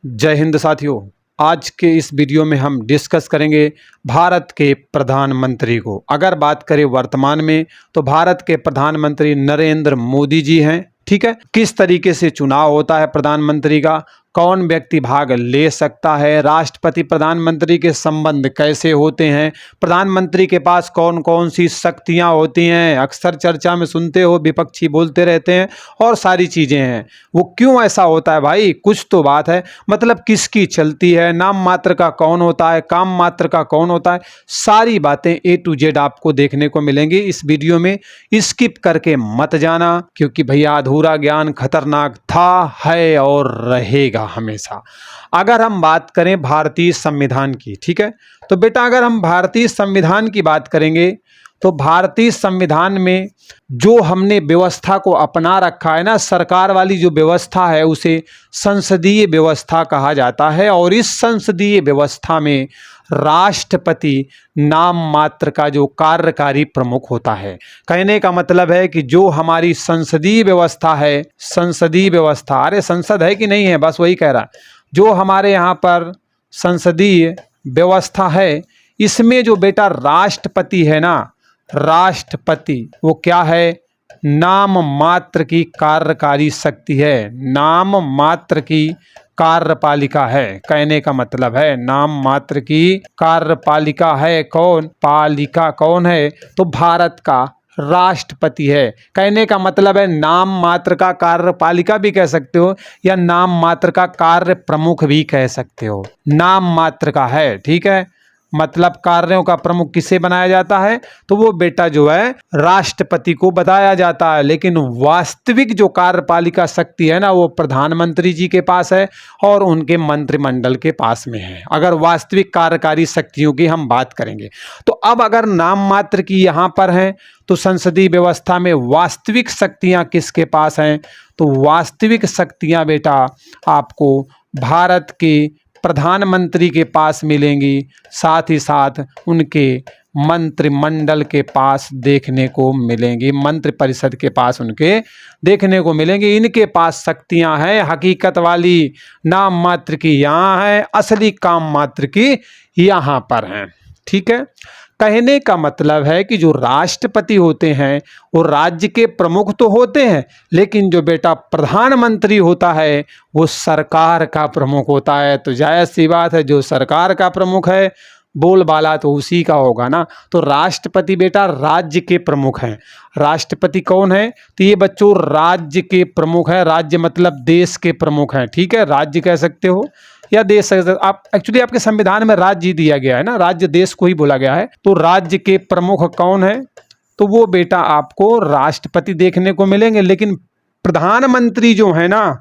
जय हिंद साथियों। आज के इस वीडियो में हम डिस्कस करेंगे भारत के प्रधानमंत्री को। अगर बात करें वर्तमान में तो भारत के प्रधानमंत्री नरेंद्र मोदी जी हैं। ठीक है, किस तरीके से चुनाव होता है प्रधानमंत्री का, कौन व्यक्ति भाग ले सकता है, राष्ट्रपति प्रधानमंत्री के संबंध कैसे होते हैं, प्रधानमंत्री के पास कौन कौन सी शक्तियां होती हैं, अक्सर चर्चा में सुनते हो विपक्षी बोलते रहते हैं, और सारी चीजें हैं। वो क्यों ऐसा होता है भाई, कुछ तो बात है, मतलब किसकी चलती है, नाम मात्र का कौन होता है, काम मात्र का कौन होता है, सारी बातें ए टू जेड आपको देखने को मिलेंगी इस वीडियो में। स्किप करके मत जाना, क्योंकि भैया अधूरा ज्ञान खतरनाक था, है और रहेगा हमेशा। अगर हम बात करें भारतीय संविधान की, ठीक है, तो बेटा अगर हम भारतीय संविधान की बात करेंगे तो भारतीय संविधान में जो हमने व्यवस्था को अपना रखा है ना, सरकार वाली जो व्यवस्था है उसे संसदीय व्यवस्था कहा जाता है। और इस संसदीय व्यवस्था में राष्ट्रपति नाम मात्र का जो कार्यकारी प्रमुख होता है। कहने का मतलब है कि जो हमारी संसदीय व्यवस्था है, संसदीय व्यवस्था, अरे संसद है कि नहीं है, बस वही कह रहा, जो हमारे यहाँ पर संसदीय व्यवस्था है, इसमें जो बेटा राष्ट्रपति है ना, राष्ट्रपति वो क्या है, नाम मात्र की कार्यकारी शक्ति है, नाम मात्र की कार्यपालिका है। कहने का मतलब है नाम मात्र की कार्यपालिका है। कौन, पालिका कौन है, तो भारत का राष्ट्रपति है। कहने का मतलब है नाम मात्र का कार्यपालिका भी कह सकते हो, या नाम मात्र का कार्य प्रमुख भी कह सकते हो। नाम मात्र का है, ठीक है, मतलब कार्यों का प्रमुख किसे बनाया जाता है, तो वो बेटा जो है राष्ट्रपति को बताया जाता है। लेकिन वास्तविक जो कार्यपालिका शक्ति है ना, वो प्रधानमंत्री जी के पास है और उनके मंत्रिमंडल के पास में है, अगर वास्तविक कार्यकारी शक्तियों की हम बात करेंगे। तो अब अगर नाम मात्र की यहाँ पर है तो संसदीय व्यवस्था में वास्तविक शक्तियाँ किसके पास हैं, तो वास्तविक शक्तियाँ बेटा आपको भारत के प्रधानमंत्री के पास मिलेंगी, साथ ही साथ उनके मंत्रिमंडल के पास देखने को मिलेंगी, मंत्रिपरिषद के पास उनके देखने को मिलेंगी। इनके पास शक्तियां हैं हकीकत वाली, नाम मात्र की यहाँ है, असली काम मात्र की यहाँ पर हैं। ठीक है, कहने का मतलब है कि जो राष्ट्रपति होते हैं वो राज्य के प्रमुख तो होते हैं, लेकिन जो बेटा प्रधानमंत्री होता है वो सरकार का प्रमुख होता है। तो जायज़ सी बात है, जो सरकार का प्रमुख है बोलबाला तो उसी का होगा ना। तो राष्ट्रपति बेटा राज्य के प्रमुख हैं। राष्ट्रपति कौन है, तो ये बच्चों राज्य के प्रमुख है। राज्य मतलब देश के प्रमुख हैं, ठीक है, राज्य कह सकते हो या देश। आप एक्चुअली आपके संविधान में राज्य दिया गया है ना, राज्य देश को ही बोला गया है। तो राज्य के प्रमुख कौन है, तो वो बेटा आपको राष्ट्रपति देखने को मिलेंगे। लेकिन प्रधानमंत्री जो है ना,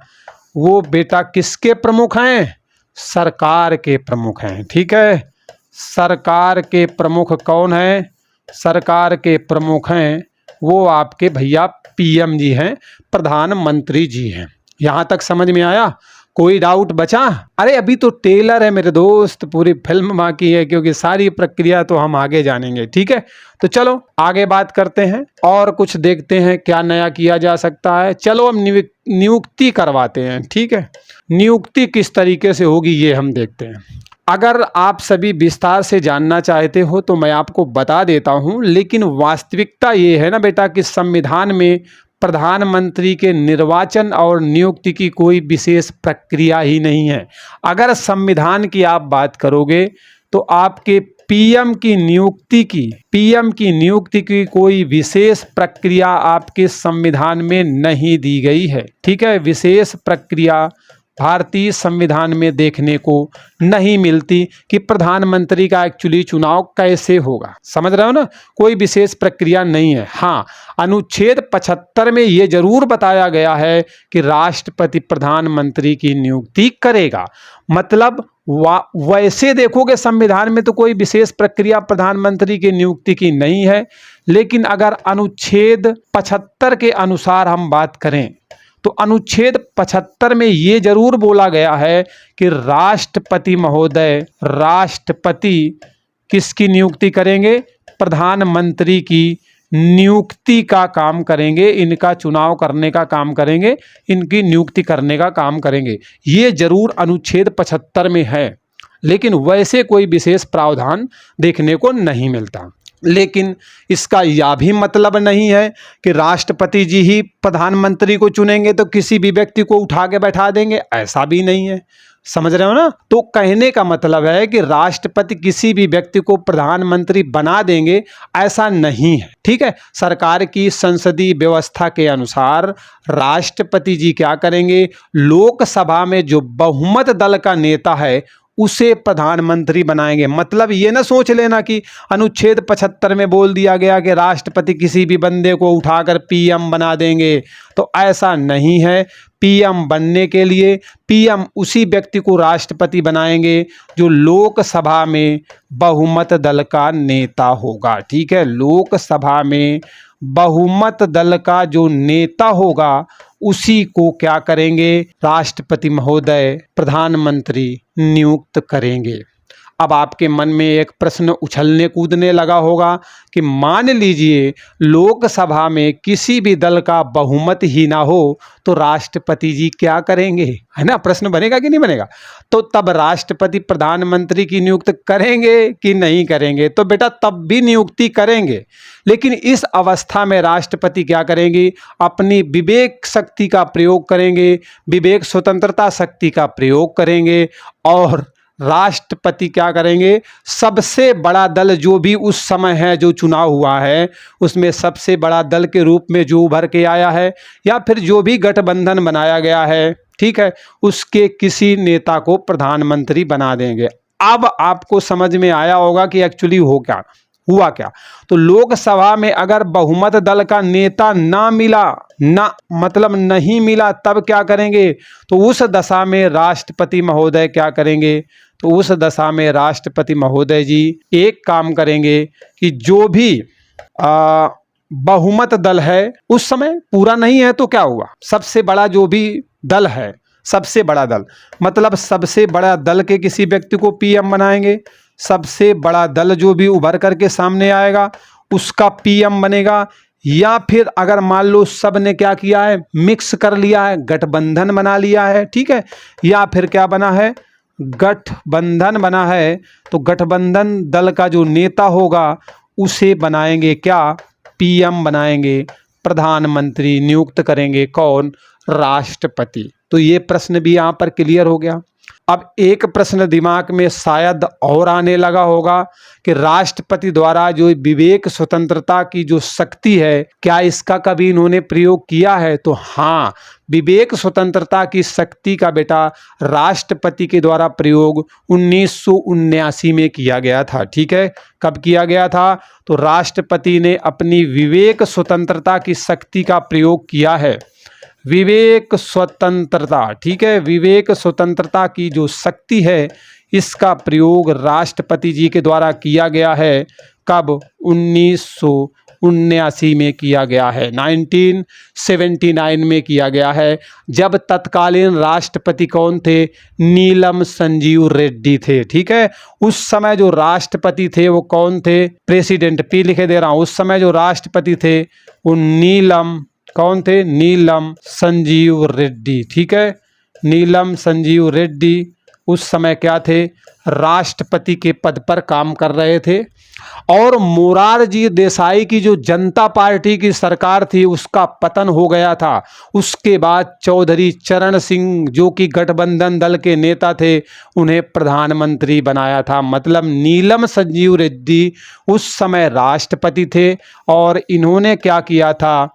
वो बेटा किसके प्रमुख हैं, सरकार के प्रमुख हैं। ठीक है, सरकार के प्रमुख कौन है, सरकार के प्रमुख हैं वो आपके भैया पीएम जी हैं, प्रधानमंत्री जी हैं। यहाँ तक समझ में आया, कोई डाउट बचा? अरे अभी तो टेलर है मेरे दोस्त, पूरी फिल्म बाकी है, क्योंकि सारी प्रक्रिया तो हम आगे जानेंगे। ठीक है, तो चलो आगे बात करते हैं और कुछ देखते हैं क्या नया किया जा सकता है। चलो हम नियुक्ति करवाते हैं। ठीक है, नियुक्ति किस तरीके से होगी ये हम देखते हैं। अगर आप सभी विस्तार से जानना चाहते हो तो मैं आपको बता देता हूँ, लेकिन वास्तविकता ये है ना बेटा कि संविधान में प्रधानमंत्री के निर्वाचन और नियुक्ति की कोई विशेष प्रक्रिया ही नहीं है। अगर संविधान की आप बात करोगे तो आपके पीएम की नियुक्ति की कोई विशेष प्रक्रिया आपके संविधान में नहीं दी गई है। ठीक है, विशेष प्रक्रिया भारतीय संविधान में देखने को नहीं मिलती कि प्रधानमंत्री का एक्चुअली चुनाव कैसे होगा। समझ रहे हो ना, कोई विशेष प्रक्रिया नहीं है। हाँ, अनुच्छेद 75 में ये जरूर बताया गया है कि राष्ट्रपति प्रधानमंत्री की नियुक्ति करेगा। मतलब वैसे देखोगे संविधान में तो कोई विशेष प्रक्रिया प्रधानमंत्री की नियुक्ति की नहीं है, लेकिन अगर अनुच्छेद 75 के अनुसार हम बात करें तो अनुच्छेद 75 में ये जरूर बोला गया है कि राष्ट्रपति महोदय, राष्ट्रपति किसकी नियुक्ति करेंगे, प्रधानमंत्री की नियुक्ति का काम करेंगे, इनका चुनाव करने का काम करेंगे, इनकी नियुक्ति करने का काम करेंगे। ये जरूर अनुच्छेद 75 में है, लेकिन वैसे कोई विशेष प्रावधान देखने को नहीं मिलता। लेकिन इसका यह भी मतलब नहीं है कि राष्ट्रपति जी ही प्रधानमंत्री को चुनेंगे तो किसी भी व्यक्ति को उठा के बैठा देंगे, ऐसा भी नहीं है। समझ रहे हो ना? तो कहने का मतलब है कि राष्ट्रपति किसी भी व्यक्ति को प्रधानमंत्री बना देंगे, ऐसा नहीं है। ठीक है, सरकार की संसदीय व्यवस्था के अनुसार राष्ट्रपति जी क्या करेंगे, लोकसभा में जो बहुमत दल का नेता है उसे प्रधानमंत्री बनाएंगे। मतलब ये ना सोच लेना कि अनुच्छेद 75 में बोल दिया गया कि राष्ट्रपति किसी भी बंदे को उठाकर पीएम बना देंगे, तो ऐसा नहीं है। पीएम बनने के लिए पीएम उसी व्यक्ति को राष्ट्रपति बनाएंगे जो लोकसभा में बहुमत दल का नेता होगा। ठीक है, लोकसभा में बहुमत दल का जो नेता होगा उसी को क्या करेंगे, राष्ट्रपति महोदय प्रधानमंत्री नियुक्त करेंगे। अब आपके मन में एक प्रश्न उछलने कूदने लगा होगा कि मान लीजिए लोकसभा में किसी भी दल का बहुमत ही ना हो तो राष्ट्रपति जी क्या करेंगे, है ना? प्रश्न बनेगा कि नहीं बनेगा? तो तब राष्ट्रपति प्रधानमंत्री की नियुक्ति करेंगे कि नहीं करेंगे? तो बेटा तब भी नियुक्ति करेंगे, लेकिन इस अवस्था में राष्ट्रपति क्या करेंगे, अपनी विवेक शक्ति का प्रयोग करेंगे, विवेक स्वतंत्रता शक्ति का प्रयोग करेंगे और राष्ट्रपति क्या करेंगे, सबसे बड़ा दल जो भी उस समय है, जो चुनाव हुआ है उसमें सबसे बड़ा दल के रूप में जो उभर के आया है या फिर जो भी गठबंधन बनाया गया है, ठीक है, उसके किसी नेता को प्रधानमंत्री बना देंगे। अब आपको समझ में आया होगा कि एक्चुअली हुआ क्या। तो लोकसभा में अगर बहुमत दल का नेता ना मिला, ना मतलब नहीं मिला, तब क्या करेंगे, तो उस दशा में राष्ट्रपति महोदय क्या करेंगे, तो उस दशा में राष्ट्रपति महोदय जी एक काम करेंगे कि जो भी बहुमत दल है उस समय पूरा नहीं है तो क्या हुआ, सबसे बड़ा जो भी दल है, सबसे बड़ा दल मतलब सबसे बड़ा दल के किसी व्यक्ति को पीएम बनाएंगे, सबसे बड़ा दल जो भी उभर करके सामने आएगा उसका पीएम बनेगा। या फिर अगर मान लो सब ने क्या किया है, मिक्स कर लिया है, गठबंधन बना लिया है, ठीक है, या फिर क्या बना है, गठबंधन बना है, तो गठबंधन दल का जो नेता होगा उसे बनाएंगे क्या, पीएम बनाएंगे, प्रधानमंत्री नियुक्त करेंगे कौन, राष्ट्रपति। तो ये प्रश्न भी यहाँ पर क्लियर हो गया। अब एक प्रश्न दिमाग में शायद और आने लगा होगा कि राष्ट्रपति द्वारा जो विवेक स्वतंत्रता की जो शक्ति है, क्या इसका कभी इन्होंने प्रयोग किया है? तो हाँ, विवेक स्वतंत्रता की शक्ति का बेटा राष्ट्रपति के द्वारा प्रयोग 1979 में किया गया था। ठीक है, कब किया गया था? तो राष्ट्रपति ने अपनी विवेक स्वतंत्रता की शक्ति का प्रयोग किया है। विवेक स्वतंत्रता, ठीक है, विवेक स्वतंत्रता की जो शक्ति है इसका प्रयोग राष्ट्रपति जी के द्वारा किया गया है। कब? 1979 में किया गया है, 1979 में किया गया है, जब तत्कालीन राष्ट्रपति कौन थे, नीलम संजीव रेड्डी थे। ठीक है, उस समय जो राष्ट्रपति थे वो कौन थे, प्रेसिडेंट, पी लिखे दे रहा हूँ, उस समय जो राष्ट्रपति थे वो नीलम, कौन थे, नीलम संजीव रेड्डी। ठीक है, नीलम संजीव रेड्डी उस समय क्या थे, राष्ट्रपति के पद पर काम कर रहे थे। और मोरारजी देसाई की जो जनता पार्टी की सरकार थी उसका पतन हो गया था। उसके बाद चौधरी चरण सिंह जो कि गठबंधन दल के नेता थे उन्हें प्रधानमंत्री बनाया था। मतलब नीलम संजीव रेड्डी उस समय राष्ट्रपति थे और इन्होंने क्या किया था,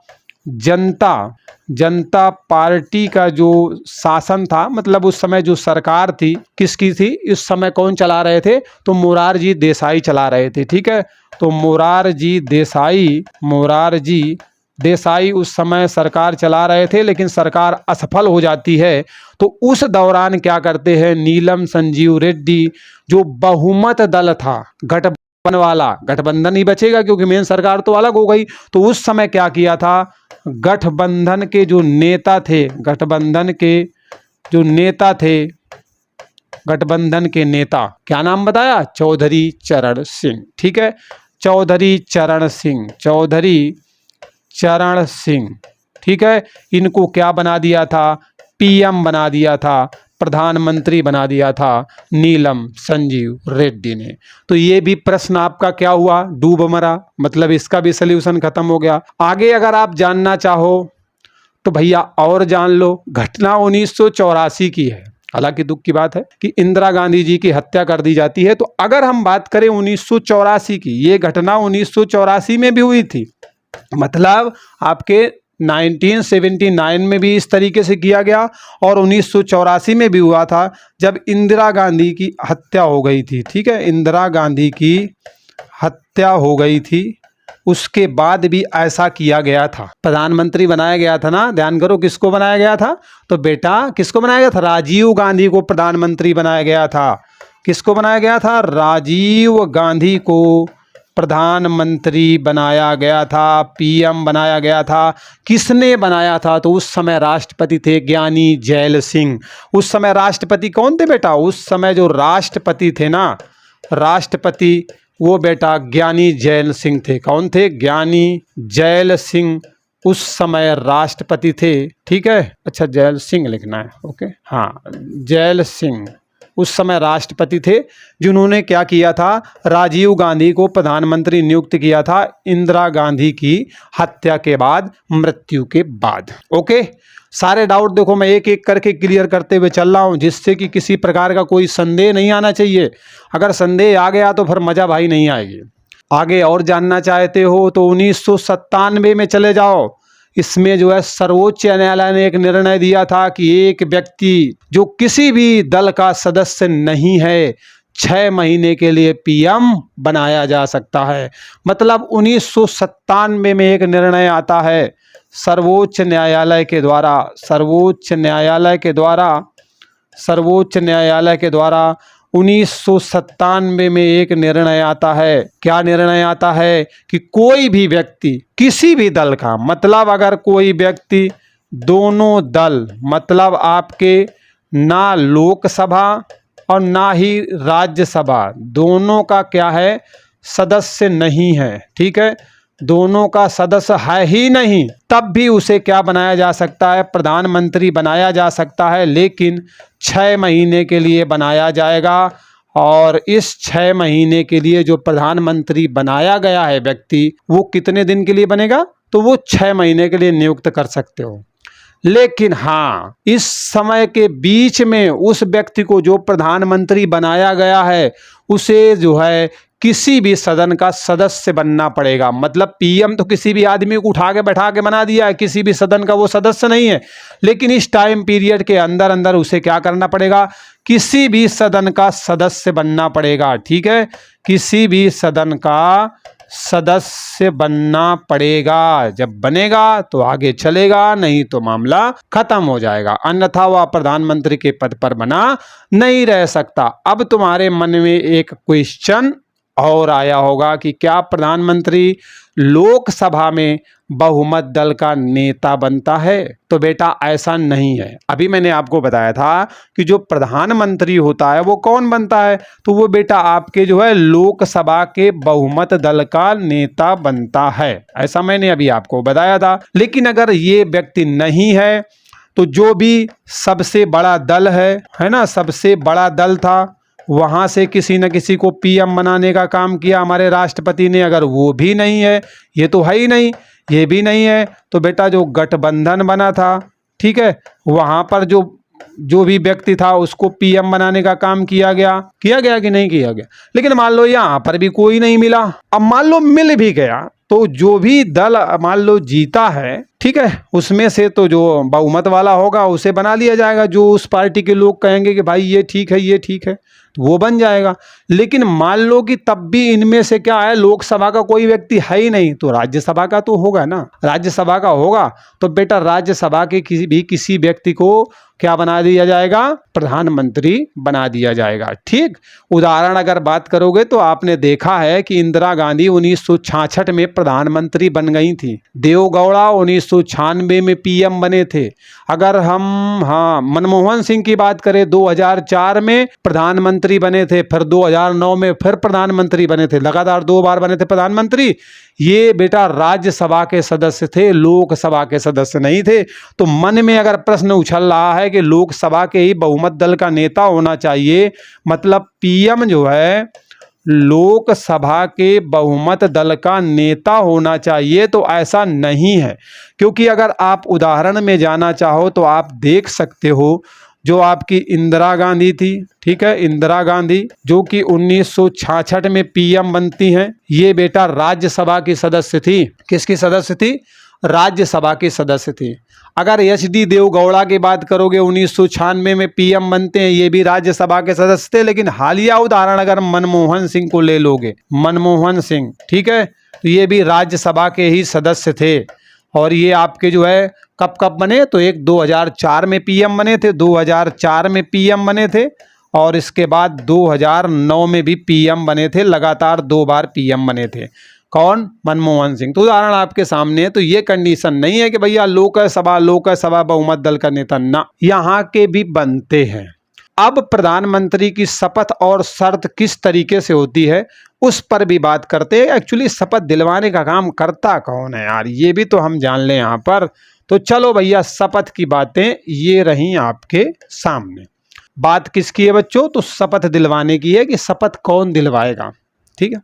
जनता पार्टी का जो शासन था, मतलब उस समय जो सरकार थी किसकी थी, इस समय कौन चला रहे थे, तो मोरारजी देसाई चला रहे थे। ठीक है, तो मोरारजी देसाई उस समय सरकार चला रहे थे, लेकिन सरकार असफल हो जाती है। तो उस दौरान क्या करते हैं, नीलम संजीव रेड्डी जो बहुमत दल था, गठबंधन ही बचेगा क्योंकि मेन सरकार तो अलग हो गई। तो उस समय क्या किया था, गठबंधन के जो नेता थे, गठबंधन के नेता क्या नाम बताया, चौधरी चरण सिंह। ठीक है, चौधरी चरण सिंह, चौधरी चरण सिंह, ठीक है। इनको क्या बना दिया था? पीएम बना दिया था, प्रधानमंत्री बना दिया था नीलम संजीव रेड्डी ने। तो ये भी प्रश्न आपका क्या हुआ? डूब मरा, मतलब इसका भी सल्यूशन खत्म हो गया। आगे अगर आप जानना चाहो तो भैया और जान लो। घटना 1984 की है। हालांकि दुख की बात है कि इंदिरा गांधी जी की हत्या कर दी जाती है। तो अगर हम बात करें 1984 की, ये घटना 1984 में भी हुई थी। मतलब आपके 1979 में भी इस तरीके से किया गया और 1984 में भी हुआ था, जब इंदिरा गांधी की हत्या हो गई थी। ठीक है, इंदिरा गांधी की हत्या हो गई थी, उसके बाद भी ऐसा किया गया था। प्रधानमंत्री बनाया गया था ना, ध्यान करो, किसको बनाया गया था? तो बेटा किसको बनाया गया था? राजीव गांधी को प्रधानमंत्री बनाया गया था। किसको बनाया गया था? राजीव गांधी को प्रधानमंत्री बनाया गया था, पीएम बनाया गया था। किसने बनाया था? तो उस समय राष्ट्रपति थे ज्ञानी जैल सिंह। उस समय राष्ट्रपति कौन थे बेटा? उस समय जो राष्ट्रपति थे ना, राष्ट्रपति, वो बेटा ज्ञानी जैल सिंह थे। कौन थे? ज्ञानी जैल सिंह उस समय राष्ट्रपति थे। ठीक है, अच्छा जैल सिंह लिखना है, ओके, हाँ, जैल सिंह उस समय राष्ट्रपति थे, जिन्होंने क्या किया था? राजीव गांधी को प्रधानमंत्री नियुक्त किया था इंदिरा गांधी की हत्या के बाद, मृत्यु के बाद। ओके, सारे डाउट देखो मैं एक एक करके क्लियर करते हुए चल रहा हूं, जिससे कि किसी प्रकार का कोई संदेह नहीं आना चाहिए। अगर संदेह आ गया तो फिर मजा भाई नहीं आएगी। आगे और जानना चाहते हो तो 1997 में चले जाओ। इसमें जो है सर्वोच्च न्यायालय ने एक निर्णय दिया था कि एक व्यक्ति जो किसी भी दल का सदस्य नहीं है, 6 महीने के लिए पीएम बनाया जा सकता है। मतलब 1997 में एक निर्णय आता है सर्वोच्च न्यायालय के द्वारा, सर्वोच्च न्यायालय के द्वारा 1997 में एक निर्णय आता है। क्या निर्णय आता है? कि कोई भी व्यक्ति किसी भी दल का, मतलब अगर कोई व्यक्ति दोनों दल, मतलब आपके ना लोकसभा और ना ही राज्यसभा, दोनों का क्या है? सदस्य नहीं है। ठीक है, दोनों का सदस्य है ही नहीं, तब भी उसे क्या बनाया जा सकता है? प्रधानमंत्री बनाया जा सकता है, लेकिन 6 महीने के लिए बनाया जाएगा। और इस 6 महीने के लिए जो प्रधानमंत्री बनाया गया है व्यक्ति, वो कितने दिन के लिए बनेगा? तो वो 6 महीने के लिए नियुक्त कर सकते हो। लेकिन हाँ, इस समय के बीच में उस व्यक्ति को जो प्रधानमंत्री बनाया गया है, उसे जो है किसी भी सदन का सदस्य बनना पड़ेगा। मतलब पीएम तो किसी भी आदमी को उठा के बैठा के बना दिया है, किसी भी सदन का वो सदस्य नहीं है, लेकिन इस टाइम पीरियड के अंदर अंदर उसे क्या करना पड़ेगा? किसी भी सदन का सदस्य बनना पड़ेगा। ठीक है, किसी भी सदन का सदस्य बनना पड़ेगा। जब बनेगा तो आगे चलेगा, नहीं तो मामला खत्म हो जाएगा, अन्यथा वह प्रधानमंत्री के पद पर बना नहीं रह सकता। अब तुम्हारे मन में एक क्वेश्चन और आया होगा कि क्या प्रधानमंत्री लोकसभा में बहुमत दल का नेता बनता है? तो बेटा ऐसा नहीं है। अभी मैंने आपको बताया था कि जो प्रधानमंत्री होता है वो कौन बनता है? तो वो बेटा आपके जो है लोकसभा के बहुमत दल का नेता बनता है। ऐसा मैंने अभी आपको बताया था। लेकिन अगर ये व्यक्ति नहीं है तो जो भी सबसे बड़ा दल है ना, सबसे बड़ा दल था, वहाँ से किसी न किसी को पीएम बनाने का काम किया हमारे राष्ट्रपति ने। अगर वो भी नहीं है, ये तो है ही नहीं, ये भी नहीं है, तो बेटा जो गठबंधन बना था, ठीक है, वहाँ पर जो भी व्यक्ति था उसको पीएम बनाने का काम किया गया कि नहीं किया गया? लेकिन मान लो यहाँ पर भी कोई नहीं मिला। अब मान लो मिल भी गया तो जो भी दल मान लो जीता है, ठीक है, उसमें से तो जो बहुमत वाला होगा उसे बना लिया जाएगा। जो उस पार्टी के लोग कहेंगे कि भाई ये ठीक है, ये ठीक है, तो वो बन जाएगा। लेकिन मान लो कि तब भी इनमें से क्या है, लोकसभा का कोई व्यक्ति है ही नहीं, तो राज्यसभा का तो होगा ना। राज्यसभा का होगा तो बेटा राज्यसभा के किसी व्यक्ति को क्या बना दिया जाएगा? प्रधानमंत्री बना दिया जाएगा। ठीक, उदाहरण अगर बात करोगे तो आपने देखा है कि इंदिरा गांधी 1966 में प्रधानमंत्री बन गई थी। देवगौड़ा 1996 में पीएम बने थे। अगर हम मनमोहन सिंह की बात करें 2004 में प्रधानमंत्री बने थे, फिर 2009 में फिर प्रधानमंत्री बने थे, लगातार 2 बार बने थे प्रधानमंत्री। ये बेटा राज्यसभा के सदस्य थे, लोकसभा के सदस्य नहीं थे। तो मन में अगर प्रश्न उछल रहा है कि लोकसभा के ही बहुमत दल का नेता होना चाहिए, मतलब पीएम जो है लोकसभा के बहुमत दल का नेता होना चाहिए, तो ऐसा नहीं है। क्योंकि अगर आप उदाहरण में जाना चाहो तो आप देख सकते हो, जो आपकी इंदिरा गांधी थी, ठीक है, इंदिरा गांधी जो कि 1966 में पीएम बनती हैं, ये बेटा राज्यसभा की सदस्य थी। किसकी सदस्य थी? राज्यसभा की सदस्य थी। अगर एच.डी. देवगौड़ा की बात करोगे 1996 में पीएम बनते हैं, ये भी राज्यसभा के सदस्य थे। लेकिन हालिया उदाहरण अगर मनमोहन सिंह को ले लोगे, मनमोहन सिंह, ठीक है, तो ये भी राज्यसभा के ही सदस्य थे। और ये आपके जो है कब कब बने, तो एक 2004 में पीएम बने थे, 2004 में पीएम बने थे, और इसके बाद 2009 में भी पीएम बने थे। लगातार 2 बार पीएम बने थे। कौन? मनमोहन सिंह। तो उदाहरण आपके सामने है। तो ये कंडीशन नहीं है कि भैया लोकसभा बहुमत दल का नेता, ना, यहाँ के भी बनते हैं। अब प्रधानमंत्री की शपथ और शर्त किस तरीके से होती है उस पर भी बात करते हैं। एक्चुअली शपथ दिलवाने का काम करता कौन है यार, ये भी तो हम जान लें यहाँ पर। तो चलो भैया, शपथ की बातें ये रही आपके सामने। बात किसकी है बच्चों? तो शपथ दिलवाने की है कि शपथ कौन दिलवाएगा। ठीक है,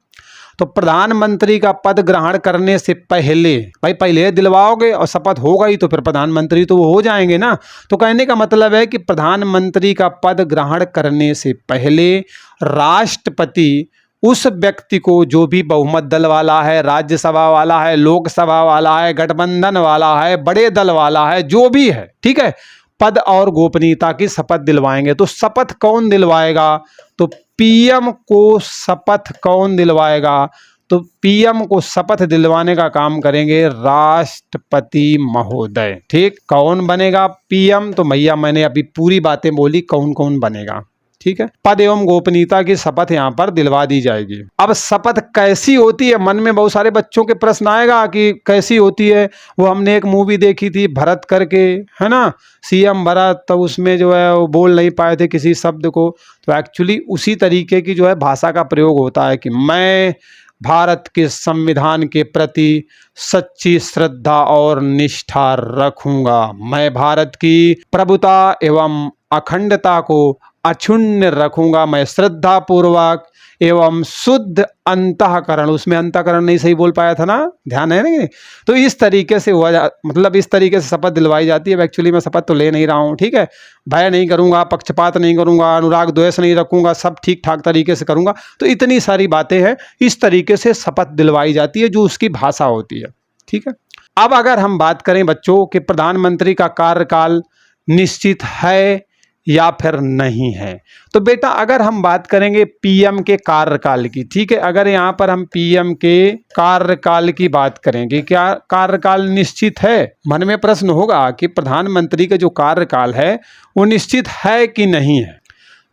तो प्रधानमंत्री का पद ग्रहण करने से पहले, भाई पहले दिलवाओगे और शपथ हो गई तो फिर प्रधानमंत्री तो वो हो जाएंगे ना। तो कहने का मतलब है कि प्रधानमंत्री का पद ग्रहण करने से पहले राष्ट्रपति उस व्यक्ति को, जो भी बहुमत दल वाला है, राज्यसभा वाला है, लोकसभा वाला है, गठबंधन वाला है, बड़े दल वाला है, जो भी है, ठीक है, पद और गोपनीयता की शपथ दिलवाएंगे। तो शपथ कौन दिलवाएगा? तो पीएम को शपथ कौन दिलवाएगा? तो पीएम को शपथ दिलवाने का काम करेंगे राष्ट्रपति महोदय। ठीक, कौन बनेगा पीएम? तो भैया मैंने अभी पूरी बातें बोली कौन कौन बनेगा। ठीक है, पद एवं गोपनीयता की शपथ यहाँ पर दिलवा दी जाएगी। अब शपथ कैसी होती है, मन में बहुत सारे बच्चों के प्रश्न आएगा कि कैसी होती है। वो हमने एक मूवी देखी थी भरत करके, है ना, सीएम भरत, तो उसमें जो है वो बोल नहीं पाए थे किसी शब्द को। तो एक्चुअली उसी तरीके की जो है भाषा का प्रयोग होता है कि मैं भारत के संविधान के प्रति सच्ची श्रद्धा और निष्ठा रखूंगा, मैं भारत की प्रभुता एवं अखंडता को अक्षुण्ण रखूंगा, मैं श्रद्धा पूर्वक एवं शुद्ध अंतःकरण, उसमें अंतःकरण नहीं सही बोल पाया था ना, ध्यान है ना। तो इस तरीके से मतलब इस तरीके से शपथ दिलवाई जाती है। एक्चुअली मैं शपथ तो ले नहीं रहा हूँ, ठीक है, भय नहीं करूंगा, पक्षपात नहीं करूंगा, अनुराग द्वेष नहीं रखूंगा, सब ठीक ठाक तरीके से करूंगा। तो इतनी सारी बातें हैं, इस तरीके से शपथ दिलवाई जाती है, जो उसकी भाषा होती है। ठीक है, अब अगर हम बात करें बच्चों कि प्रधानमंत्री का कार्यकाल निश्चित है या फिर नहीं है, तो बेटा अगर हम बात करेंगे पीएम के कार्यकाल की, ठीक है, अगर यहाँ पर हम पीएम के कार्यकाल की बात करेंगे, क्या कार्यकाल निश्चित है? मन में प्रश्न होगा कि प्रधानमंत्री का जो कार्यकाल है वो निश्चित है कि नहीं है।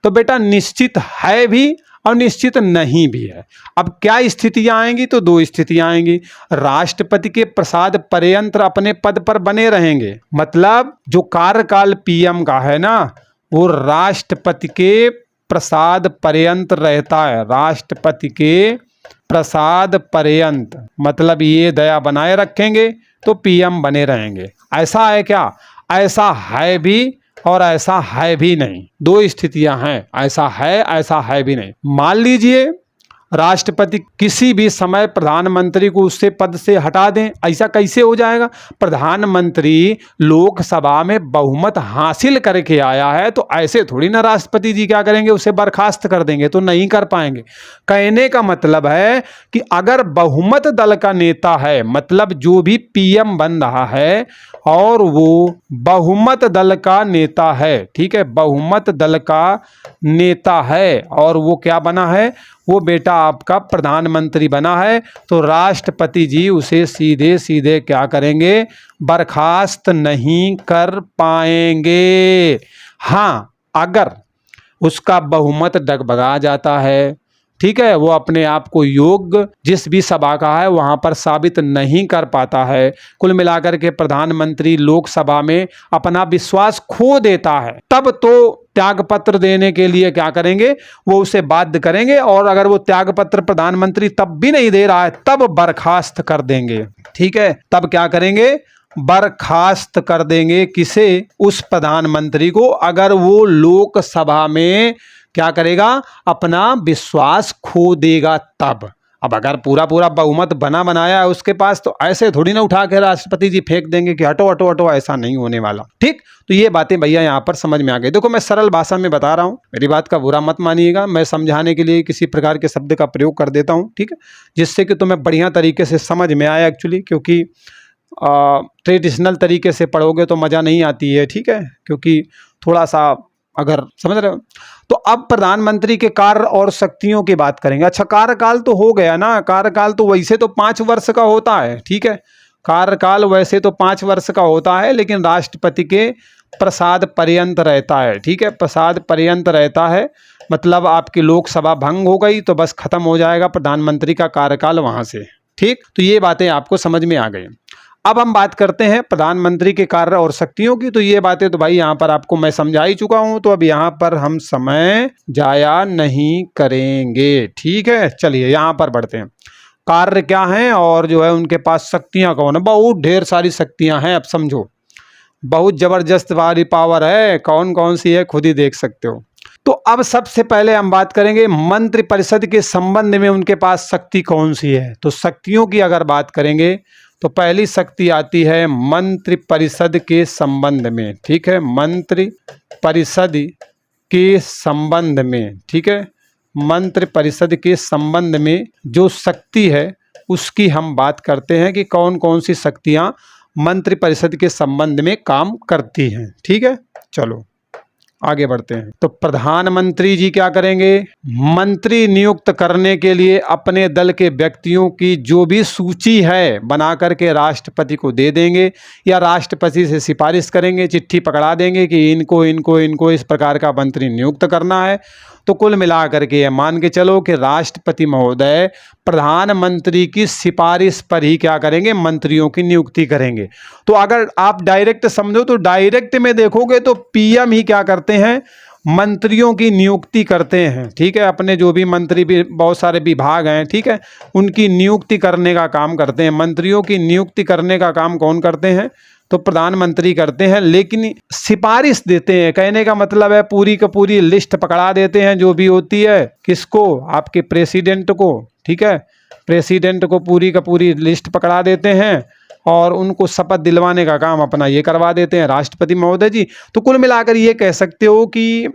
तो बेटा निश्चित है भी और निश्चित नहीं भी है। अब क्या स्थितियां आएंगी? तो 2 स्थितियां आएंगी। राष्ट्रपति के प्रसाद पर्यंत अपने पद पर बने रहेंगे, मतलब जो कार्यकाल पीएम का है ना, वो राष्ट्रपति के प्रसाद पर्यंत रहता है। राष्ट्रपति के प्रसाद पर्यंत मतलब ये दया बनाए रखेंगे तो पीएम बने रहेंगे। ऐसा है क्या? ऐसा है भी और ऐसा है भी नहीं, 2 स्थितियां हैं, ऐसा है भी नहीं। मान लीजिए राष्ट्रपति किसी भी समय प्रधानमंत्री को उससे पद से हटा दें, ऐसा कैसे हो जाएगा? प्रधानमंत्री लोकसभा में बहुमत हासिल करके आया है, तो ऐसे थोड़ी ना राष्ट्रपति जी क्या करेंगे, उसे बर्खास्त कर देंगे, तो नहीं कर पाएंगे। कहने का मतलब है कि अगर बहुमत दल का नेता है, मतलब जो भी पीएम बन रहा है और वो बहुमत दल का नेता है, ठीक है, बहुमत दल का नेता है और वो क्या बना है, वो बेटा आपका प्रधानमंत्री बना है, तो राष्ट्रपति जी उसे सीधे सीधे क्या करेंगे, बर्खास्त नहीं कर पाएंगे। हाँ, अगर उसका बहुमत डगमगा जाता है, ठीक है, वो अपने आप को योग्य जिस भी सभा का है वहां पर साबित नहीं कर पाता है। कुल मिलाकर के प्रधानमंत्री लोकसभा में अपना विश्वास खो देता है, तब तो त्यागपत्र देने के लिए क्या करेंगे, वो उसे बाध्य करेंगे, और अगर वो त्यागपत्र प्रधानमंत्री तब भी नहीं दे रहा है तब बर्खास्त कर देंगे। ठीक है, तब क्या करेंगे, बर्खास्त कर देंगे किसे, उस प्रधानमंत्री को, अगर वो लोकसभा में क्या करेगा, अपना विश्वास खो देगा तब। अब अगर पूरा पूरा बहुमत बना बनाया है उसके पास, तो ऐसे थोड़ी ना उठा के राष्ट्रपति जी फेंक देंगे कि हटो हटो हटो, ऐसा नहीं होने वाला। ठीक, तो ये बातें भैया यहाँ पर समझ में आ गई। देखो मैं सरल भाषा में बता रहा हूँ, मेरी बात का बुरा मत मानिएगा, मैं समझाने के लिए किसी प्रकार के शब्द का प्रयोग कर देता हूँ, ठीक है, जिससे कि तुम्हें बढ़िया तरीके से समझ में आए एक्चुअली, क्योंकि ट्रेडिशनल तरीके से पढ़ोगे तो मज़ा नहीं आती है, ठीक है, क्योंकि थोड़ा सा अगर समझ रहे हो। तो अब प्रधानमंत्री के कार्य और शक्तियों की बात करेंगे। अच्छा, कार्यकाल तो हो गया ना, कार्यकाल तो वैसे तो 5 वर्ष का होता है, ठीक है, कार्यकाल वैसे तो 5 वर्ष का होता है, लेकिन राष्ट्रपति के प्रसाद पर्यंत रहता है। ठीक है, प्रसाद पर्यंत रहता है, मतलब आपकी लोकसभा भंग हो गई तो बस खत्म हो जाएगा प्रधानमंत्री का कार्यकाल वहां से। ठीक, तो ये बातें आपको समझ में आ गई। अब हम बात करते हैं प्रधानमंत्री के कार्य और शक्तियों की। तो ये बातें तो भाई यहाँ पर आपको मैं समझा ही चुका हूँ, तो अब यहाँ पर हम समय जाया नहीं करेंगे। ठीक है, चलिए यहाँ पर बढ़ते हैं। कार्य क्या हैं और जो है उनके पास शक्तियाँ कौन है। बहुत ढेर सारी शक्तियाँ हैं, अब समझो, बहुत जबरदस्त वाली पावर है, कौन कौन सी है खुद ही देख सकते हो। तो अब सबसे पहले हम बात करेंगे मंत्रिपरिषद के संबंध में उनके पास शक्ति कौन सी है। तो शक्तियों की अगर बात करेंगे तो पहली शक्ति आती है मंत्रिपरिषद के संबंध में। ठीक है, मंत्रिपरिषद के संबंध में, ठीक है, मंत्रिपरिषद के संबंध में जो शक्ति है उसकी हम बात करते हैं कि कौन कौन सी शक्तियां मंत्रिपरिषद के संबंध में काम करती हैं। ठीक है, चलो आगे बढ़ते हैं। तो प्रधानमंत्री जी क्या करेंगे, मंत्री नियुक्त करने के लिए अपने दल के व्यक्तियों की जो भी सूची है बना करके राष्ट्रपति को दे देंगे, या राष्ट्रपति से सिफारिश करेंगे, चिट्ठी पकड़ा देंगे कि इनको इनको इनको इस प्रकार का मंत्री नियुक्त करना है। तो कुल मिलाकर के मान के चलो कि राष्ट्रपति महोदय प्रधानमंत्री की सिफारिश पर ही क्या करेंगे, मंत्रियों की नियुक्ति करेंगे। तो अगर आप डायरेक्ट समझो तो डायरेक्ट में देखोगे तो पीएम ही क्या करते हैं, मंत्रियों की नियुक्ति करते हैं। ठीक है, अपने जो भी मंत्री भी बहुत सारे विभाग हैं, ठीक है, उनकी नियुक्ति करने का काम करते हैं। मंत्रियों की नियुक्ति करने का काम कौन करते हैं, तो प्रधानमंत्री करते हैं, लेकिन सिफारिश देते हैं। कहने का मतलब है पूरी का पूरी लिस्ट पकड़ा देते हैं जो भी होती है, किसको, आपके प्रेसिडेंट को। ठीक है, प्रेसिडेंट को पूरी का पूरी लिस्ट पकड़ा देते हैं और उनको शपथ दिलवाने का काम अपना ये करवा देते हैं राष्ट्रपति महोदय जी। तो कुल मिलाकर ये कह सकते हो कि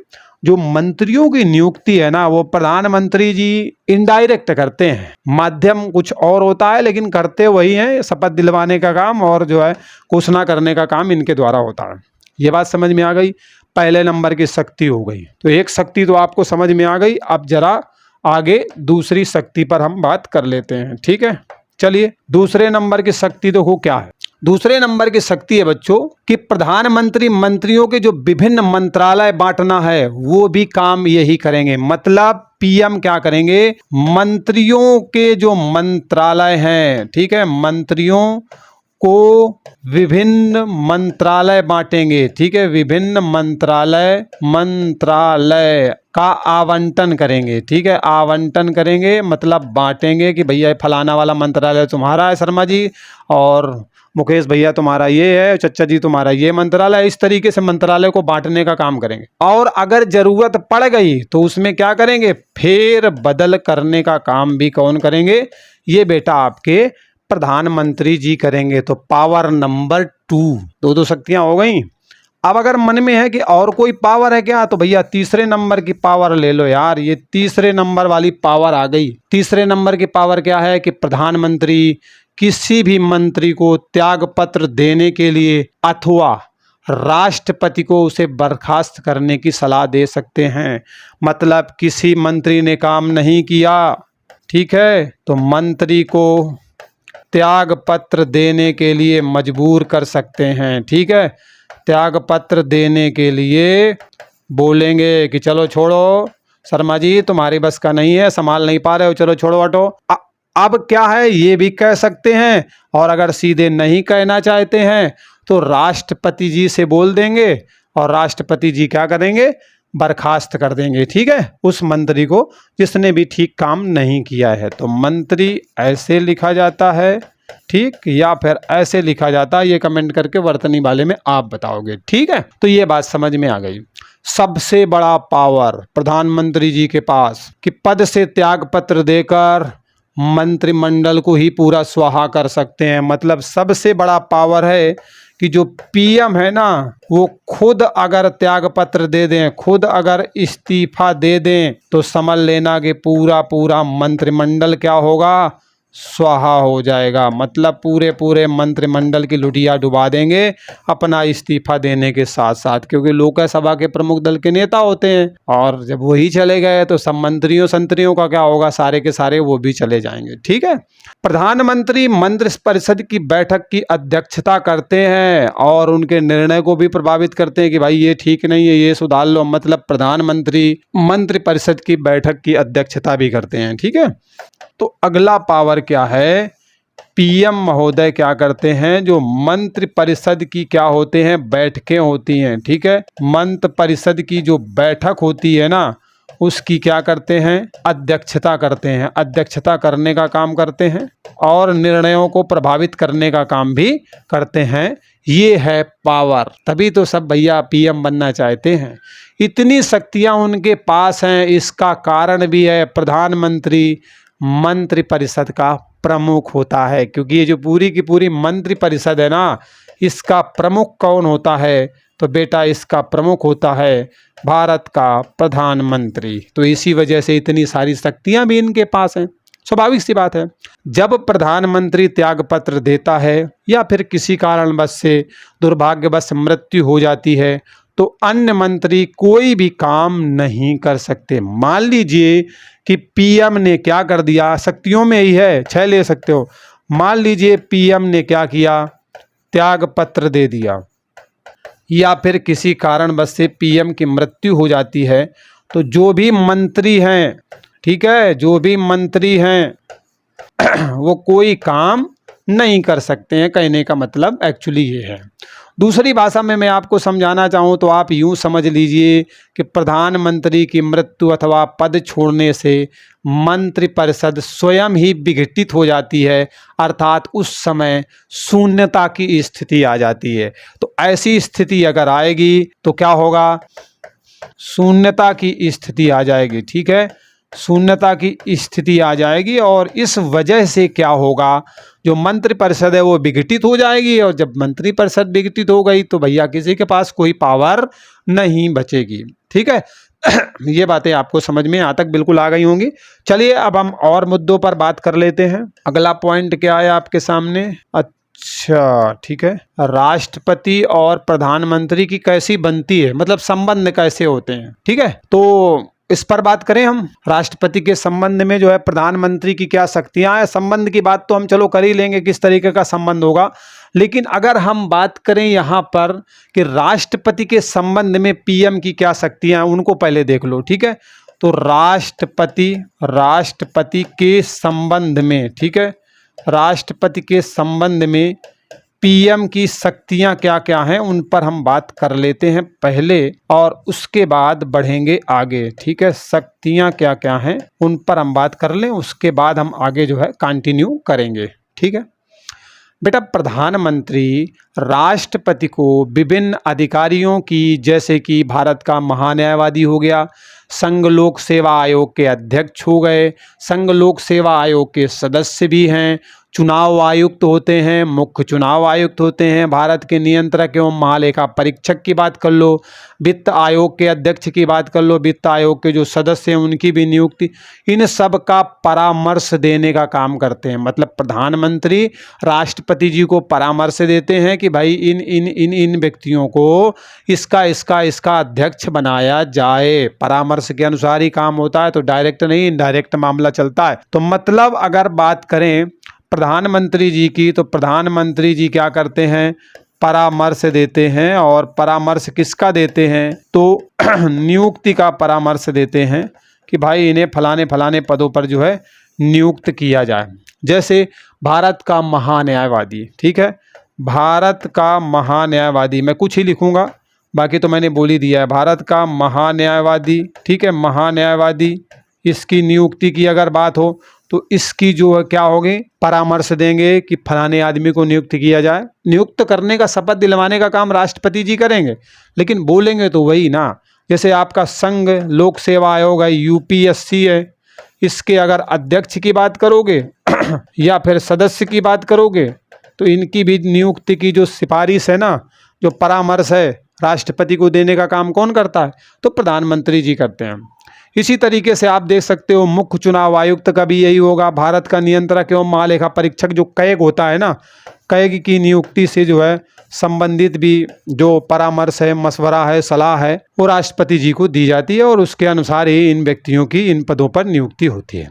जो मंत्रियों की नियुक्ति है ना, वो प्रधानमंत्री जी इनडायरेक्ट करते हैं, माध्यम कुछ और होता है लेकिन करते वही हैं, शपथ दिलवाने का काम और जो है घोषणा करने का काम इनके द्वारा होता है। ये बात समझ में आ गई, पहले नंबर की शक्ति हो गई। तो एक शक्ति तो आपको समझ में आ गई। अब जरा आगे दूसरी शक्ति पर हम बात कर लेते हैं। ठीक है, चलिए दूसरे नंबर की शक्ति देखो क्या है। दूसरे नंबर की शक्ति है बच्चों कि प्रधानमंत्री मंत्रियों के जो विभिन्न मंत्रालय बांटना है वो भी काम यही करेंगे। मतलब पीएम क्या करेंगे, मंत्रियों के जो मंत्रालय हैं, ठीक है, मंत्रियों को विभिन्न मंत्रालय बांटेंगे। ठीक है, विभिन्न मंत्रालय का आवंटन करेंगे। ठीक है, आवंटन करेंगे मतलब बांटेंगे कि भैया फलाना वाला मंत्रालय तुम्हारा है शर्मा जी, और मुकेश भैया तुम्हारा ये है, चच्चा जी तुम्हारा ये मंत्रालय। इस तरीके से मंत्रालय को बांटने का काम करेंगे। और अगर जरूरत पड़ गई तो उसमें क्या करेंगे, फेर बदल करने का काम भी कौन करेंगे, ये बेटा आपके प्रधानमंत्री जी करेंगे। तो पावर नंबर 2, दो शक्तियां हो गई। अब अगर मन में है कि और कोई पावर है क्या, तो भैया तीसरे नंबर की पावर ले लो यार, ये तीसरे नंबर वाली पावर आ गई। तीसरे नंबर की पावर क्या है कि प्रधानमंत्री किसी भी मंत्री को त्याग पत्र देने के लिए अथवा राष्ट्रपति को उसे बर्खास्त करने की सलाह दे सकते हैं। मतलब किसी मंत्री ने काम नहीं किया, ठीक है, तो मंत्री को त्याग पत्र देने के लिए मजबूर कर सकते हैं। ठीक है, त्याग पत्र देने के लिए बोलेंगे कि चलो छोड़ो, शर्मा जी तुम्हारी बस का नहीं है, संभाल नहीं पा रहे हो, चलो छोड़ो हटो। अब क्या है, ये भी कह सकते हैं, और अगर सीधे नहीं कहना चाहते हैं तो राष्ट्रपति जी से बोल देंगे और राष्ट्रपति जी क्या करेंगे, बर्खास्त कर देंगे, ठीक है, उस मंत्री को जिसने भी ठीक काम नहीं किया है। तो मंत्री ऐसे लिखा जाता है, ठीक, या फिर ऐसे लिखा जाता है, ये कमेंट करके वर्तनी वाले में आप बताओगे, ठीक है। तो ये बात समझ में आ गई। सबसे बड़ा पावर प्रधानमंत्री जी के पास कि पद से त्याग पत्र देकर मंत्रिमंडल को ही पूरा स्वाहा कर सकते हैं। मतलब सबसे बड़ा पावर है कि जो पीएम है ना, वो खुद अगर त्याग पत्र दे दें, खुद अगर इस्तीफा दे दें, तो समझ लेना कि पूरा पूरा मंत्रिमंडल क्या होगा, स्वाहा हो जाएगा। मतलब पूरे पूरे मंत्रिमंडल की लुटिया डुबा देंगे अपना इस्तीफा देने के साथ साथ, क्योंकि लोकसभा के प्रमुख दल के नेता होते हैं, और जब वही चले गए तो सब मंत्रियों संत्रियों का क्या होगा, सारे के सारे वो भी चले जाएंगे, ठीक है। प्रधानमंत्री मंत्रिपरिषद की बैठक की अध्यक्षता करते हैं और उनके निर्णय को भी प्रभावित करते हैं कि भाई ये ठीक नहीं है, ये सुधार लो। मतलब प्रधानमंत्री मंत्रिपरिषद की बैठक की अध्यक्षता भी करते हैं, ठीक है। तो अगला पावर क्या है, पीएम महोदय क्या करते हैं, जो मंत्रिपरिषद की क्या होते हैं, बैठकें होती हैं, ठीक है, मंत्रिपरिषद की जो बैठक होती है ना, उसकी क्या करते हैं, अध्यक्षता करते हैं। अध्यक्षता करने का काम करते हैं और निर्णयों को प्रभावित करने का काम भी करते हैं। ये है पावर, तभी तो सब भैया पीएम बनना चाहते हैं। इतनी शक्तियां उनके पास हैं, इसका कारण भी है प्रधानमंत्री मंत्रिपरिषद का प्रमुख होता है। क्योंकि ये जो पूरी की पूरी मंत्रिपरिषद है ना, इसका प्रमुख कौन होता है, तो बेटा इसका प्रमुख होता है भारत का प्रधानमंत्री। तो इसी वजह से इतनी सारी शक्तियां भी इनके पास हैं। स्वाभाविक सी बात है, जब प्रधानमंत्री त्यागपत्र देता है या फिर किसी कारणवश से दुर्भाग्यवश मृत्यु हो जाती है, तो अन्य मंत्री कोई भी काम नहीं कर सकते। मान लीजिए कि पीएम ने क्या कर दिया, शक्तियों में ही है, 6 ले सकते हो। मान लीजिए पीएम ने क्या किया, त्यागपत्र दे दिया, या फिर किसी कारणवश से पीएम की मृत्यु हो जाती है, तो जो भी मंत्री हैं, ठीक है, जो भी मंत्री हैं वो कोई काम नहीं कर सकते हैं। कहने का मतलब एक्चुअली ये है। दूसरी भाषा में मैं आपको समझाना चाहूँ तो आप यूँ समझ लीजिए कि प्रधानमंत्री की मृत्यु अथवा पद छोड़ने से मंत्रिपरिषद स्वयं ही विघटित हो जाती है, अर्थात उस समय शून्यता की स्थिति आ जाती है। तो ऐसी स्थिति अगर आएगी तो क्या होगा, शून्यता की स्थिति आ जाएगी, ठीक है, शून्यता की स्थिति आ जाएगी। और इस वजह से क्या होगा, जो मंत्रिपरिषद है वो विघटित हो जाएगी, और जब मंत्रिपरिषद विघटित हो गई तो भैया किसी के पास कोई पावर नहीं बचेगी, ठीक है। ये बातें आपको समझ में यहाँ तक बिल्कुल आ गई होंगी। चलिए अब हम और मुद्दों पर बात कर लेते हैं। अगला पॉइंट क्या है आपके सामने, अच्छा ठीक है, राष्ट्रपति और प्रधानमंत्री की कैसी बनती है, मतलब संबंध कैसे होते हैं, ठीक है। तो इस पर बात करें हम। राष्ट्रपति के संबंध में जो है प्रधानमंत्री की क्या शक्तियां हैं, संबंध की बात तो हम चलो कर ही लेंगे, किस तरीके का संबंध होगा। लेकिन अगर हम बात करें यहाँ पर कि राष्ट्रपति के संबंध में पीएम की क्या शक्तियां हैं, उनको पहले देख लो, ठीक है। तो राष्ट्रपति के संबंध में, ठीक है, राष्ट्रपति के संबंध में पीएम की शक्तियां क्या क्या हैं, उन पर हम बात कर लेते हैं पहले, और उसके बाद बढ़ेंगे आगे, ठीक है। शक्तियां क्या क्या हैं उन पर हम बात कर लें, उसके बाद हम आगे जो है कंटिन्यू करेंगे, ठीक है। बेटा प्रधानमंत्री राष्ट्रपति को विभिन्न अधिकारियों की, जैसे कि भारत का महान्यायवादी हो गया, संघ लोक सेवा आयोग के अध्यक्ष हो गए, संघ लोक सेवा आयोग के सदस्य भी हैं, चुनाव आयुक्त होते हैं, मुख्य चुनाव आयुक्त होते हैं, भारत के नियंत्रक एवं महालेखा परीक्षक की बात कर लो, वित्त आयोग के अध्यक्ष की बात कर लो, वित्त आयोग के जो सदस्य हैं उनकी भी नियुक्ति, इन सब का परामर्श देने का काम करते हैं। मतलब प्रधानमंत्री राष्ट्रपति जी को परामर्श देते हैं कि भाई इन इन इन इन व्यक्तियों को इसका इसका इसका अध्यक्ष बनाया जाए। परामर्श के अनुसार ही काम होता है, तो डायरेक्ट नहीं इनडायरेक्ट मामला चलता है। तो मतलब अगर बात करें प्रधानमंत्री जी की, तो प्रधानमंत्री जी क्या करते हैं, परामर्श देते हैं। और परामर्श किसका देते हैं, तो नियुक्ति का परामर्श देते हैं, कि भाई इन्हें फलाने फलाने पदों पर जो है नियुक्त किया जाए। जैसे भारत का महान्यायवादी, ठीक है, भारत का महान्यायवादी, मैं कुछ ही लिखूंगा, बाकी तो मैंने बोल ही दिया है। भारत का महान्यायवादी, ठीक है, महान्यायवादी, इसकी नियुक्ति की अगर बात हो तो इसकी जो है क्या होगी, परामर्श देंगे कि फलाने आदमी को नियुक्त किया जाए। नियुक्त करने का, शपथ दिलवाने का काम राष्ट्रपति जी करेंगे, लेकिन बोलेंगे तो वही ना। जैसे आपका संघ लोक सेवा आयोग है, यूपीएससी है, इसके अगर अध्यक्ष की बात करोगे या फिर सदस्य की बात करोगे तो इनकी भी नियुक्ति की जो सिफारिश है ना, जो परामर्श है राष्ट्रपति को देने का काम कौन करता है, तो प्रधानमंत्री जी करते हैं। इसी तरीके से आप देख सकते हो मुख्य चुनाव आयुक्त का भी यही होगा। भारत का नियंत्रक एवं महालेखा परीक्षक जो कैग होता है ना, कैग की नियुक्ति से जो है संबंधित भी जो परामर्श है, मशवरा है, सलाह है, वो राष्ट्रपति जी को दी जाती है और उसके अनुसार ही इन व्यक्तियों की इन पदों पर नियुक्ति होती है।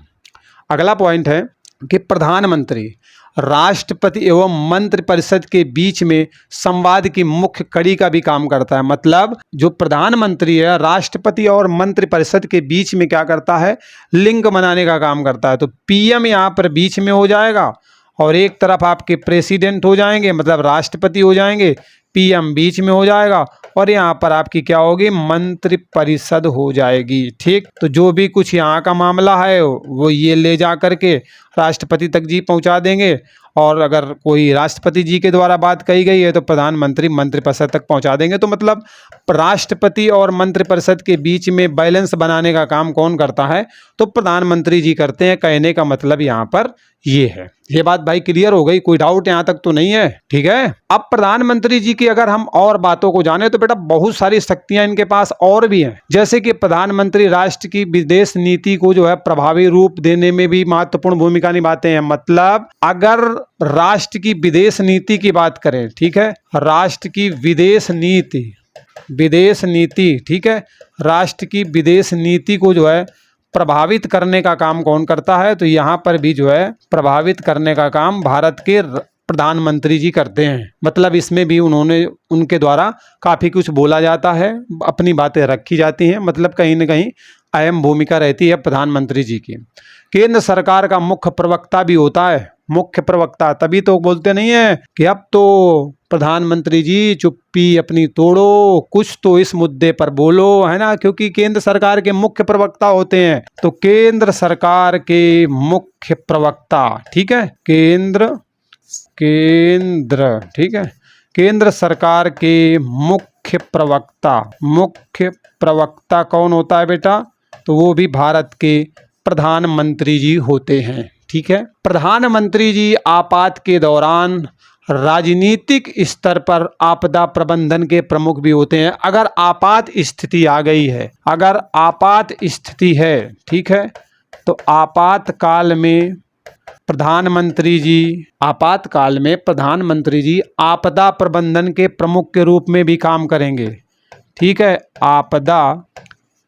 अगला पॉइंट है कि प्रधानमंत्री राष्ट्रपति एवं मंत्रिपरिषद के बीच में संवाद की मुख्य कड़ी का भी काम करता है। मतलब जो प्रधानमंत्री है राष्ट्रपति और मंत्रिपरिषद के बीच में क्या करता है, लिंक बनाने का काम करता है। तो पीएम यहाँ पर बीच में हो जाएगा और एक तरफ आपके प्रेसिडेंट हो जाएंगे, मतलब राष्ट्रपति हो जाएंगे, पीएम बीच में हो जाएगा और यहाँ पर आपकी क्या होगी, मंत्रिपरिषद हो जाएगी। ठीक, तो जो भी कुछ यहाँ का मामला है वो ये ले जा करके राष्ट्रपति तक जी पहुँचा देंगे और अगर कोई राष्ट्रपति जी के द्वारा बात कही गई है तो प्रधानमंत्री मंत्रिपरिषद तक पहुँचा देंगे। तो मतलब राष्ट्रपति और मंत्रिपरिषद के बीच में बैलेंस बनाने का काम कौन करता है, तो प्रधानमंत्री जी करते हैं। कहने का मतलब यहाँ पर ये है। ये बात भाई क्लियर हो गई, कोई डाउट यहाँ तक तो नहीं है? ठीक है। अब प्रधानमंत्री जी की अगर हम और बातों को जाने तो बेटा बहुत सारी शक्तियां इनके पास और भी हैं। जैसे कि प्रधानमंत्री राष्ट्र की विदेश नीति को जो है प्रभावी रूप देने में भी महत्वपूर्ण भूमिका निभाते हैं। मतलब अगर राष्ट्र की विदेश नीति की बात करें, ठीक है, राष्ट्र की विदेश नीति, ठीक है, राष्ट्र की विदेश नीति को जो है प्रभावित करने का काम कौन करता है, तो यहाँ पर भी जो है प्रभावित करने का काम भारत के प्रधानमंत्री जी करते हैं। मतलब इसमें भी उनके द्वारा काफ़ी कुछ बोला जाता है, अपनी बातें रखी जाती हैं, मतलब कहीं ना कहीं अहम भूमिका रहती है प्रधानमंत्री जी की। केंद्र सरकार का मुख्य प्रवक्ता भी होता है, मुख्य प्रवक्ता, तभी तो बोलते नहीं है कि अब तो प्रधानमंत्री जी चुप्पी अपनी तोड़ो, कुछ तो इस मुद्दे पर बोलो, है ना, क्योंकि केंद्र सरकार के मुख्य प्रवक्ता होते हैं। तो केंद्र सरकार के मुख्य प्रवक्ता, ठीक है, केंद्र, ठीक है, केंद्र सरकार के मुख्य प्रवक्ता कौन होता है बेटा, तो वो भी भारत के प्रधानमंत्री जी होते हैं। ठीक है। प्रधानमंत्री जी आपात के दौरान राजनीतिक स्तर पर आपदा प्रबंधन के प्रमुख भी होते हैं। अगर आपात स्थिति आ गई है, अगर आपात स्थिति है, ठीक है, तो आपातकाल में प्रधानमंत्री जी आपदा प्रबंधन के प्रमुख के रूप में भी काम करेंगे। ठीक है, आपदा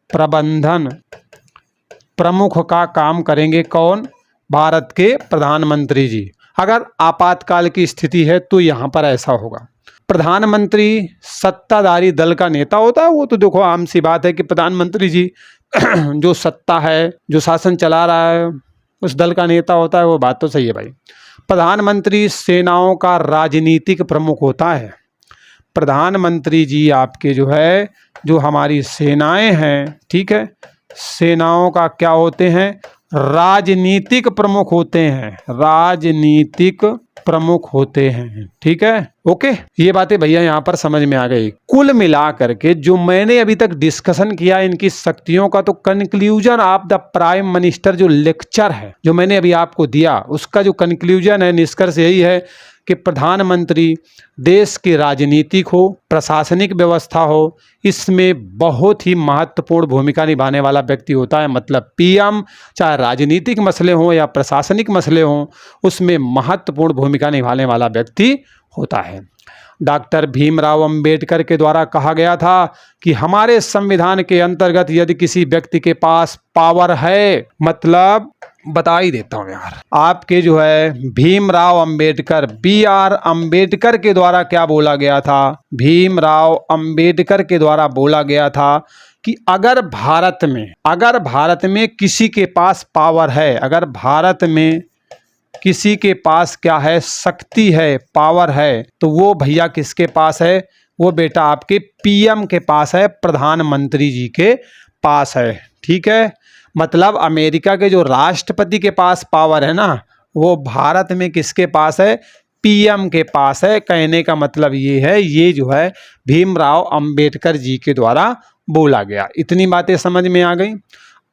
प्रबंधन प्रमुख का काम करेंगे कौन, भारत के प्रधानमंत्री जी। अगर आपातकाल की स्थिति है तो यहाँ पर ऐसा होगा। प्रधानमंत्री सत्ताधारी दल का नेता होता है, वो तो देखो आम सी बात है कि प्रधानमंत्री जी जो सत्ता है, जो शासन चला रहा है, उस दल का नेता होता है, वो बात तो सही है भाई। प्रधानमंत्री सेनाओं का राजनीतिक प्रमुख होता है। प्रधानमंत्री जी आपके जो है, जो हमारी सेनाएं हैं, ठीक है, सेनाओं का क्या होते हैं, राजनीतिक प्रमुख होते हैं, राजनीतिक प्रमुख होते हैं। ठीक है, ओके, ये बातें भैया यहाँ पर समझ में आ गई। कुल मिला करके जो मैंने अभी तक डिस्कशन किया इनकी शक्तियों का, तो conclusion of the prime minister जो लेक्चर है जो मैंने अभी आपको दिया, उसका जो कंक्लूजन है, निष्कर्ष यही है कि प्रधानमंत्री देश की राजनीतिक हो, प्रशासनिक व्यवस्था हो, इसमें बहुत ही महत्वपूर्ण भूमिका निभाने वाला व्यक्ति होता है। मतलब पीएम, चाहे राजनीतिक मसले हों या प्रशासनिक मसले हों, उसमें महत्वपूर्ण भूमिका निभाने वाला व्यक्ति होता है। डॉक्टर भीमराव अंबेडकर के द्वारा कहा गया था कि हमारे संविधान के अंतर्गत यदि किसी व्यक्ति के पास पावर है, मतलब बता ही देता हूं यार, आपके जो है भीमराव अंबेडकर, BR अंबेडकर के द्वारा क्या बोला गया था, भीमराव अंबेडकर के द्वारा बोला गया था कि अगर भारत में किसी के पास पावर है, अगर भारत में किसी के पास क्या है, शक्ति है, पावर है, तो वो भैया किसके पास है, वो बेटा आपके पीएम के पास है, प्रधानमंत्री जी के पास है। ठीक है, मतलब अमेरिका के जो राष्ट्रपति के पास पावर है ना, वो भारत में किसके पास है, पीएम के पास है। कहने का मतलब ये है, ये जो है भीमराव अंबेडकर जी के द्वारा बोला गया। इतनी बातें समझ में आ गई।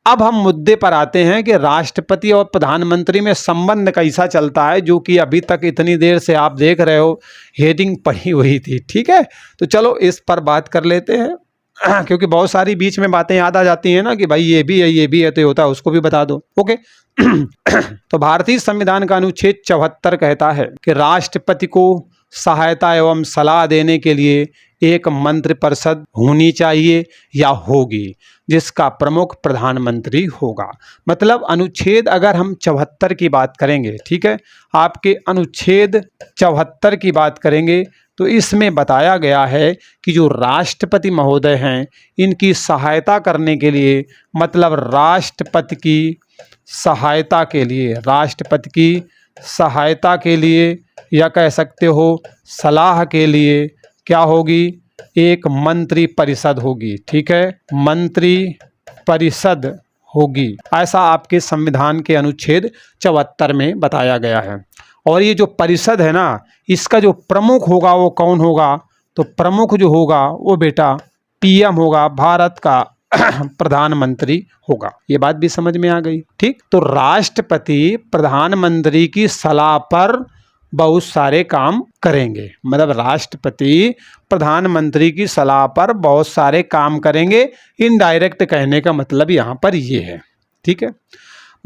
अब हम मुद्दे पर आते हैं कि राष्ट्रपति और प्रधानमंत्री में संबंध कैसा चलता है, जो कि अभी तक इतनी देर से आप देख रहे हो हेडिंग पड़ी हुई थी। ठीक है, तो चलो इस पर बात कर लेते हैं क्योंकि बहुत सारी बीच में बातें याद आ जाती हैं ना कि भाई ये भी है तो ये होता है, उसको भी बता दो। ओके तो भारतीय संविधान का अनुच्छेद 74 कहता है कि राष्ट्रपति को सहायता एवं सलाह देने के लिए एक मंत्रिपरिषद होनी चाहिए या होगी, जिसका प्रमुख प्रधानमंत्री होगा। मतलब अनुच्छेद अगर हम 74 की बात करेंगे, ठीक है, आपके अनुच्छेद 74 की बात करेंगे तो इसमें बताया गया है कि जो राष्ट्रपति महोदय हैं, इनकी सहायता करने के लिए, मतलब राष्ट्रपति की सहायता के लिए या कह सकते हो सलाह के लिए क्या होगी, एक मंत्री परिषद होगी। ठीक है, मंत्री परिषद होगी, ऐसा आपके संविधान के अनुच्छेद 74 में बताया गया है। और ये जो परिषद है ना, इसका जो प्रमुख होगा वो कौन होगा, तो प्रमुख जो होगा वो बेटा पीएम होगा, भारत का प्रधानमंत्री होगा। ये बात भी समझ में आ गई। ठीक, तो राष्ट्रपति प्रधानमंत्री की सलाह पर बहुत सारे काम करेंगे, मतलब राष्ट्रपति प्रधानमंत्री की सलाह पर बहुत सारे काम करेंगे। इनडायरेक्ट कहने का मतलब यहाँ पर ये है। ठीक है,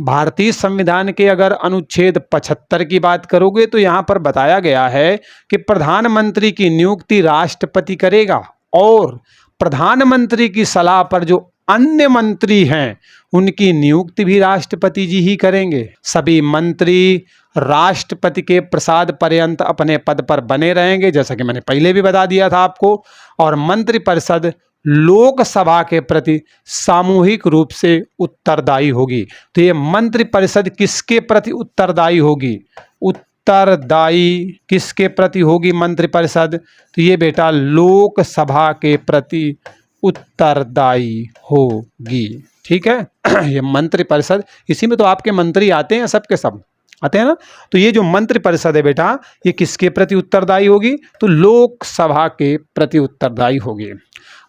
भारतीय संविधान के अगर अनुच्छेद 75 की बात करोगे तो यहाँ पर बताया गया है कि प्रधानमंत्री की नियुक्ति राष्ट्रपति करेगा और प्रधानमंत्री की सलाह पर जो अन्य मंत्री हैं उनकी नियुक्ति भी राष्ट्रपति जी ही करेंगे। सभी मंत्री राष्ट्रपति के प्रसाद पर्यंत अपने पद पर बने रहेंगे, जैसा कि मैंने पहले भी बता दिया था आपको। और मंत्रिपरिषद लोकसभा के प्रति सामूहिक रूप से उत्तरदायी होगी। तो ये मंत्रिपरिषद किसके प्रति उत्तरदायी होगी, उत्तरदायी किसके प्रति होगी मंत्रिपरिषद, तो ये बेटा लोकसभा के प्रति उत्तरदायी होगी। ठीक है ये मंत्रिपरिषद, इसी में तो आपके मंत्री आते हैं, सबके सब आते हैं ना। तो ये जो मंत्रिपरिषद है बेटा, ये किसके प्रति उत्तरदायी होगी, तो लोकसभा के प्रति उत्तरदायी होगी।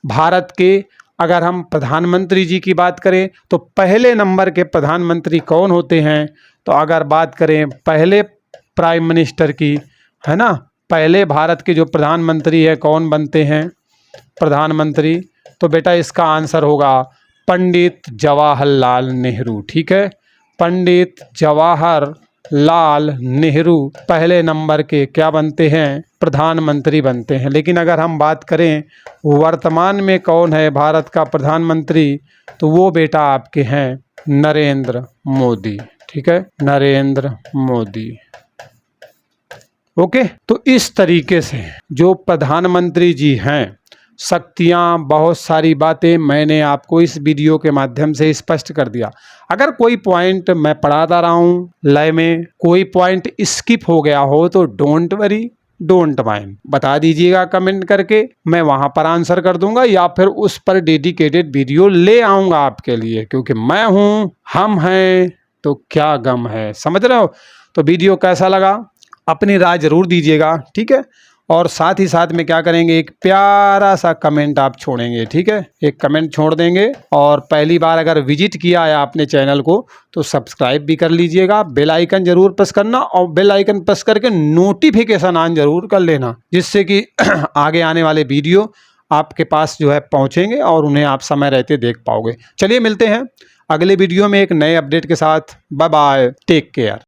भारत के अगर हम प्रधानमंत्री जी की बात करें तो पहले नंबर के प्रधानमंत्री कौन होते हैं, तो अगर बात करें पहले प्राइम मिनिस्टर की, है ना, पहले भारत के जो प्रधानमंत्री है कौन बनते हैं प्रधानमंत्री, तो बेटा इसका आंसर होगा पंडित जवाहरलाल नेहरू। ठीक है, पंडित जवाहरलाल नेहरू पहले नंबर के क्या बनते हैं, प्रधानमंत्री बनते हैं। लेकिन अगर हम बात करें वर्तमान में कौन है भारत का प्रधानमंत्री, तो वो बेटा आपके हैं नरेंद्र मोदी। ठीक है, नरेंद्र मोदी। ओके, तो इस तरीके से जो प्रधानमंत्री जी हैं, शक्तियाँ, बहुत सारी बातें मैंने आपको इस वीडियो के माध्यम से स्पष्ट कर दिया। अगर कोई पॉइंट मैं पढ़ाता रहा हूँ लय में, कोई पॉइंट स्किप हो गया हो तो डोंट वरी, डोंट माइंड, बता दीजिएगा कमेंट करके, मैं वहाँ पर आंसर कर दूंगा या फिर उस पर डेडिकेटेड वीडियो ले आऊँगा आपके लिए, क्योंकि मैं हूँ, हम हैं तो क्या गम है। समझ रहे हो। तो वीडियो कैसा लगा अपनी राय जरूर दीजिएगा। ठीक है, और साथ ही साथ में क्या करेंगे, एक प्यारा सा कमेंट आप छोड़ेंगे। ठीक है, एक कमेंट छोड़ देंगे। और पहली बार अगर विजिट किया है आपने चैनल को तो सब्सक्राइब भी कर लीजिएगा, बेल आइकन जरूर प्रेस करना और बेल आइकन प्रेस करके नोटिफिकेशन ऑन जरूर कर लेना, जिससे कि आगे आने वाले वीडियो आपके पास जो है पहुँचेंगे और उन्हें आप समय रहते देख पाओगे। चलिए मिलते हैं अगले वीडियो में एक नए अपडेट के साथ। Bye bye, take care.